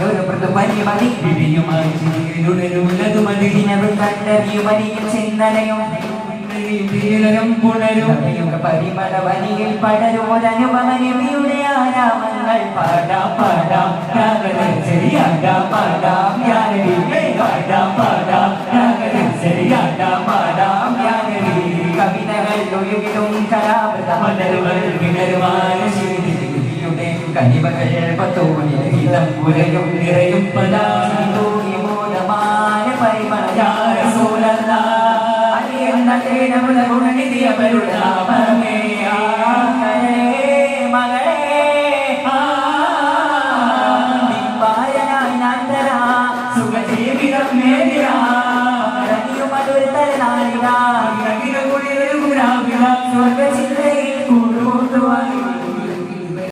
ഒരു പ്രതിപരിമതി വിധിയുമായി കണ്ടറിയുമരിയും ചിന്തനയും പുണരും പരിമള വനിയിൽ പടരുമൊരനുപമനിയുടെ ആരാമങ്ങൾ പാടാം പാടാം ശരിയാടാം പാടാം പാടാം പാടാം ശരിയാടാം പാടാം കവിതകൾ ഒഴുകിടും കലാമൃതമലരുകൾ വിടരുവാന ശീലിയുടെ കനിവകൾ പത്തോണിൽ ഗീതം പുരയും നിറയും പദാനമായ പരിമള സോലല്ല ഗുണനിധിയവരുടെ നാമമേ